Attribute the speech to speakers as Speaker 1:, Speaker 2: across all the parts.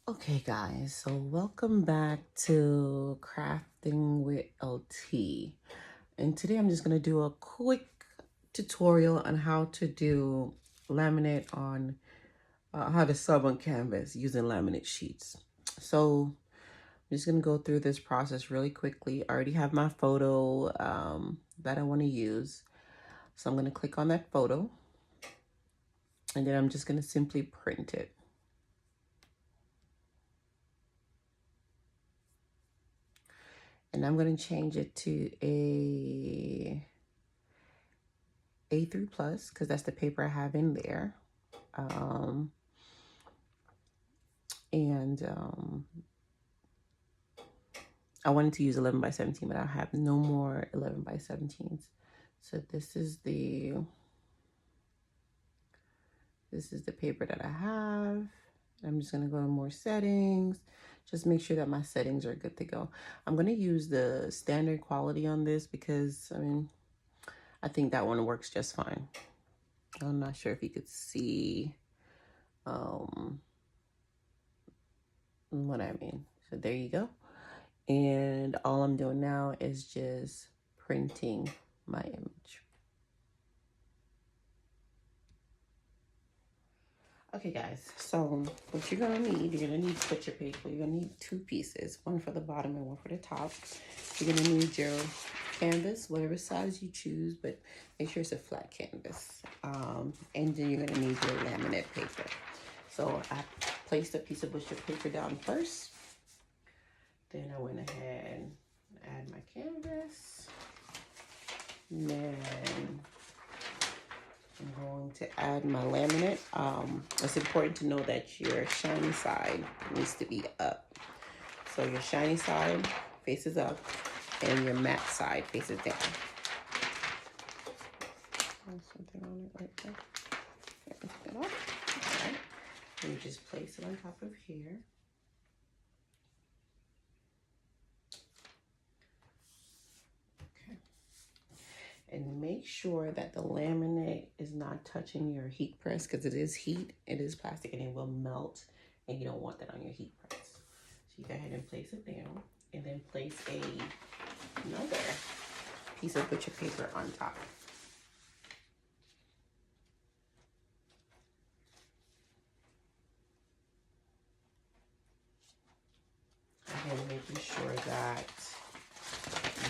Speaker 1: Okay guys, so welcome back to Crafting with LT. And today I'm just going to do a quick tutorial on how to do laminate on how to sub on canvas using laminate sheets. So I'm just going to go through this process really quickly. I already have my photo that I want to use. So I'm going to click on that photo and then I'm just going to simply print it. And I'm going to change it to a A3 plus because that's the paper I have in there. I wanted to use 11 by 17, but I have no more 11 by 17s. So this is the paper that I have. I'm just going to go to more settings. Just make sure that my settings are good to go. I'm going to use the standard quality on this because, I think that one works just fine. I'm not sure if you could see what I mean. So there you go. And all I'm doing now is just printing my image. Okay guys, so what you're gonna need butcher paper. You're gonna need two pieces, one for the bottom and one for the top. You're gonna need your canvas, whatever size you choose, but make sure it's a flat canvas. And then you're gonna need your laminate paper. So I placed a piece of butcher paper down first. Then I went ahead and add my canvas. And then I'm going to add my laminate. It's important to know that your shiny side needs to be up. So your shiny side faces up and your matte side faces down. There's something on it right there. Take that off. All right. And you just place it on top of here. And make sure that the laminate is not touching your heat press because it is heat, it is plastic, and it will melt, and you don't want that on your heat press. So you go ahead and place it down, and then place another piece of butcher paper on top. Again, making sure that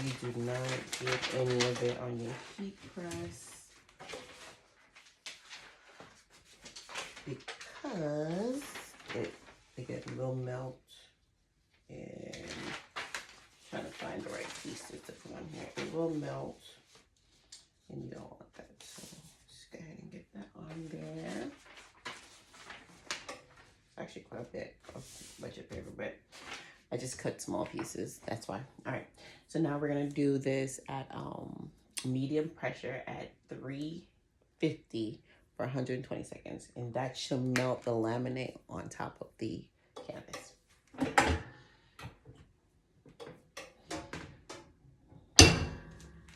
Speaker 1: you do not get any of it on your heat press because it will melt. And trying to find the right pieces to put on here. It will melt and you don't want that. So just go ahead and get that on there. It's actually quite a bit of budget paper, but I just cut small pieces. That's why. All right. So now we're going to do this at medium pressure at 350 for 120 seconds. And that should melt the laminate on top of the canvas. All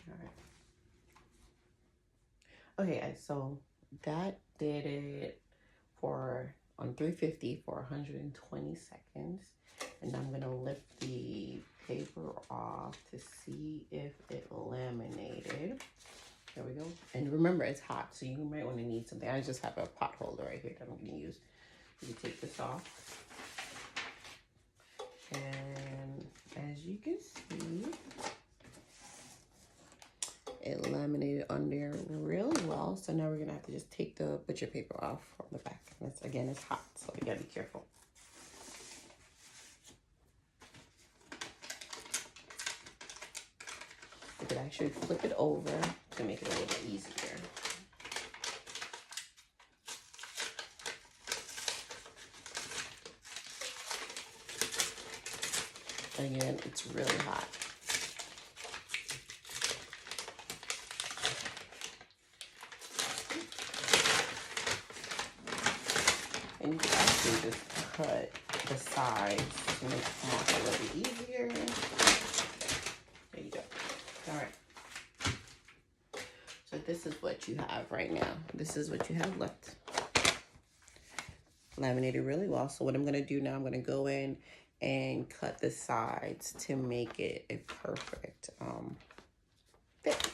Speaker 1: right. Okay, guys. So that did it on 350 for 120 seconds. And I'm gonna lift the paper off to see if it laminated. There we go. And remember, it's hot, so you might want to need something. I just have a pot holder right here that I'm gonna use. You take this off. And as you can see, it laminated on there really well. So now we're gonna have to just take the butcher paper off from the back. And again, it's hot, so you gotta be careful. You could actually flip it over to make it a little bit easier. Again, it's really hot. And you can actually just cut the sides to make it come off a little bit easier. There you go. All right. So this is what you have right now. This is what you have left. laminated really well. So what I'm going to do now, I'm going to go in and cut the sides to make it a perfect fit.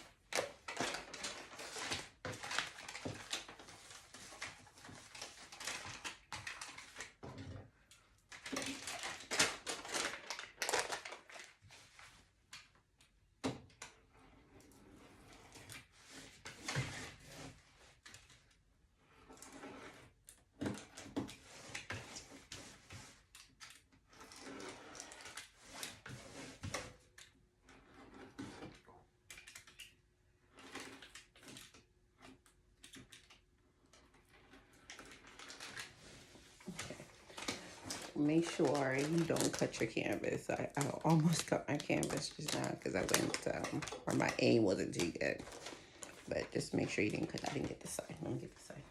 Speaker 1: Make sure you don't cut your canvas. I almost cut my canvas just now because I went, or my aim wasn't too good. But just make sure you didn't cut. I didn't get the side. Let me get the side.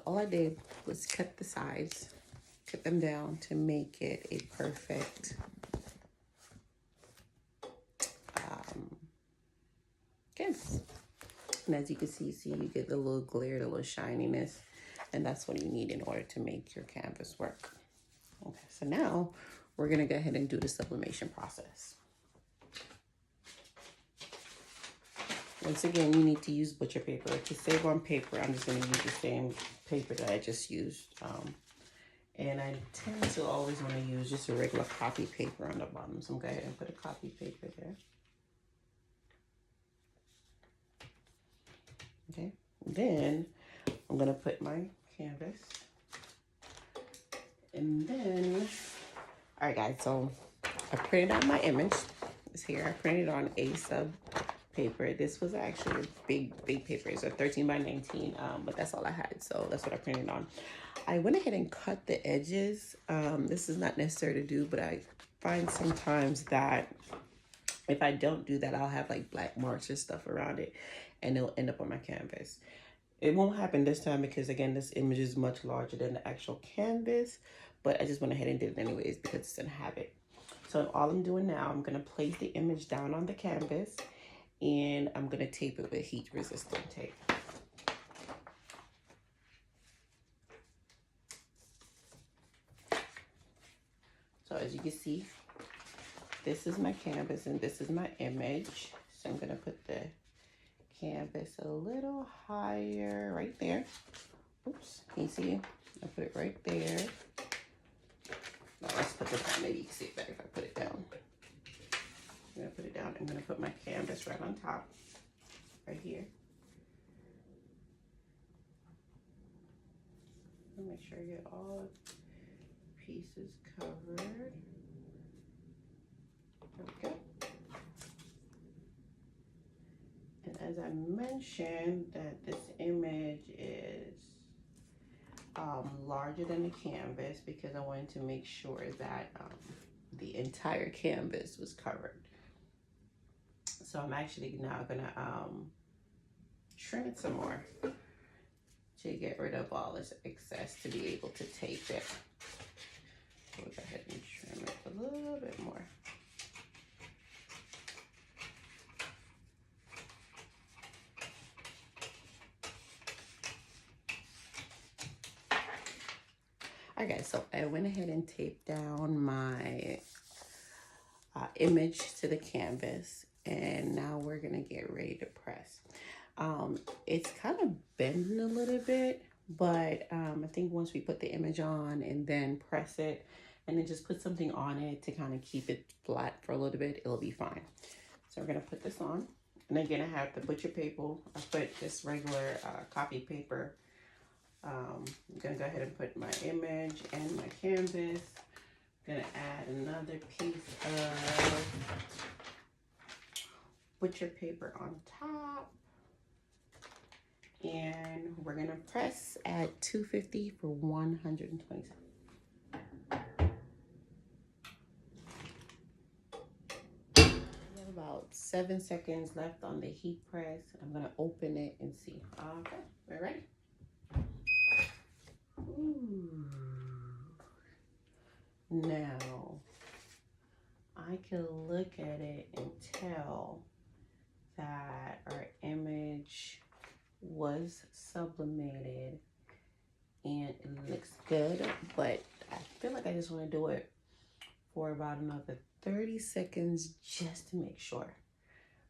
Speaker 1: All I did was cut the sides, cut them down to make it a perfect canvas. And as you can see, you get the little glare, the little shininess, and that's what you need in order to make your canvas work. Okay, so now we're gonna go ahead and do the sublimation process. Once again, you need to use butcher paper. To save on paper, I'm just going to use the same paper that I just used. And I tend to always want to use just a regular copy paper on the bottom. So I'm going to go ahead and put a copy paper there. Okay, then I'm going to put my canvas. And then, all right guys, so I printed out my image. It's here. I printed on a sub paper. This was actually a big paper. It's a 13 by 19, but that's all I had, so that's what I printed on. I went ahead and cut the edges. This is not necessary to do, but I find sometimes that if I don't do that, I'll have like black marks and stuff around it, and it'll end up on my canvas. It won't happen this time because, again, this image is much larger than the actual canvas, but I just went ahead and did it anyways because it's in habit. So all I'm doing now, I'm going to place the image down on the canvas, and I'm going to tape it with heat resistant tape. So as you can see, this is my canvas and this is my image. So I'm going to put the canvas a little higher right there. Oops, can you see? I'll put it right there. Now let's put this down. Maybe you can see it better if I put it down. I'm going to put it down. I'm going to put my canvas right on top, right here. I'll make sure I get all pieces covered. There we go. And as I mentioned, that this image is larger than the canvas because I wanted to make sure that the entire canvas was covered. So I'm actually now gonna trim it some more to get rid of all this excess to be able to tape it. We'll go ahead and trim it a little bit more. Okay, so I went ahead and taped down my image to the canvas, and now we're gonna get ready to press. It's kind of bending a little bit, but I think once we put the image on and then press it and then just put something on it to kind of keep it flat for a little bit, it'll be fine. So we're gonna put this on, and again I have the butcher paper. I put just regular copy paper. I'm gonna go ahead and put my image and my canvas. I'm gonna add another piece of butcher paper on top. And we're gonna press at 250 for 120 seconds. We have about 7 seconds left on the heat press. I'm gonna open it and see. Okay, we're ready. Ooh. Now, I can look at it and tell that our image was sublimated and it looks good, but I feel like I just want to do it for about another 30 seconds just to make sure.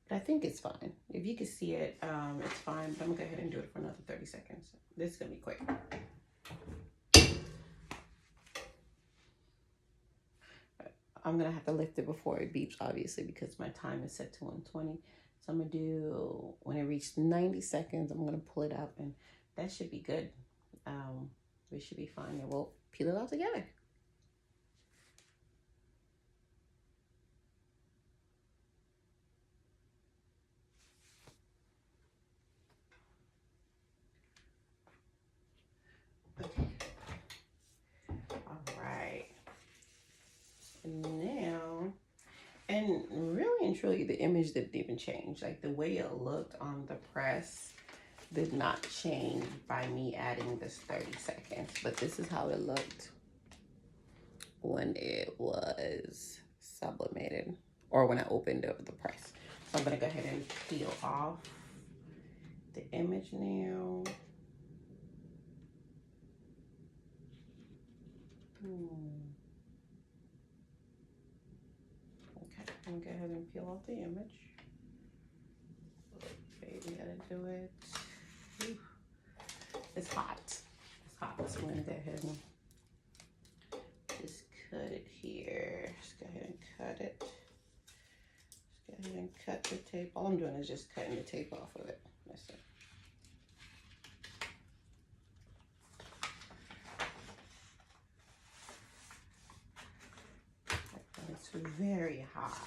Speaker 1: But I think it's fine. If you can see it, it's fine, but I'm gonna go ahead and do it for another 30 seconds. This is gonna be quick. I'm gonna have to lift it before it beeps, obviously, because my time is set to 120. So I'm gonna do, when it reaches 90 seconds, I'm gonna pull it out and that should be good. We should be fine and we'll peel it all together. Okay. All right. Now, and really and truly, the image didn't even change. Like the way it looked on the press did not change by me adding this 30 seconds. But this is how it looked when it was sublimated, or when I opened up the press. So I'm gonna go ahead and peel off the image now. Okay, I'm gonna go ahead and peel off the image. Baby, how to do it. Ooh. It's hot. It's hot. So I'm gonna go ahead and just cut it here. Just go ahead and cut it. Just go ahead and cut the tape. All I'm doing is just cutting the tape off of it. That's it. It's very hot.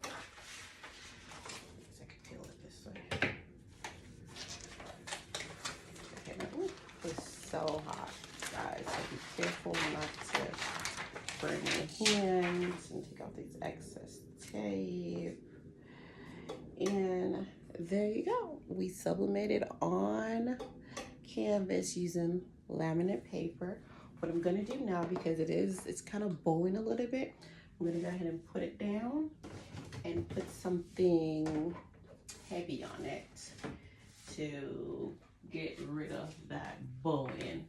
Speaker 1: I can peel it this way. Okay, ooh, it's so hot, guys. So be careful not to burn your hands and take off these excess tape. And there you go. We sublimated on canvas using laminate paper. What I'm gonna do now, because it's kind of bowing a little bit, I'm gonna go ahead and put it down and put something heavy on it to get rid of that bowing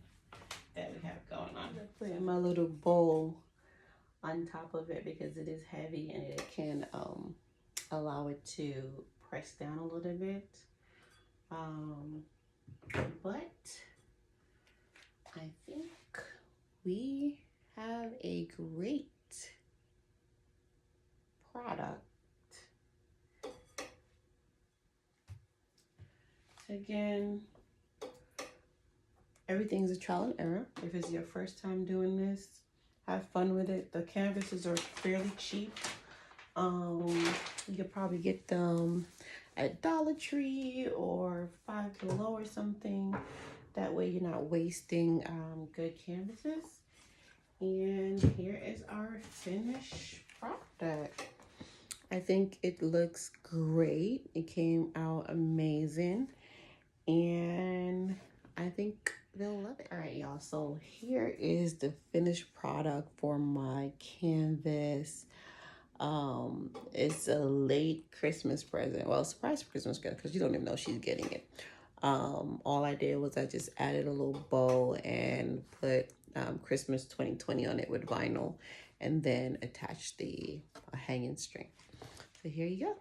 Speaker 1: that we have going on. I'm gonna put my little bowl on top of it because it is heavy and it can allow it to press down a little bit. But I think we have a great product. Again, everything's a trial and error. If it's your first time doing this, have fun with it. The canvases are fairly cheap. You could probably get them at Dollar Tree or Five Below or something. That way you're not wasting good canvases. And here is our finished product. I think it looks great. It came out amazing. And I think they'll love it. All right, y'all. So here is the finished product for my canvas. It's a late Christmas present. Well, surprise Christmas gift because you don't even know she's getting it. All I did was I just added a little bow and put Christmas 2020 on it with vinyl, and then attached the hanging string. So here you go.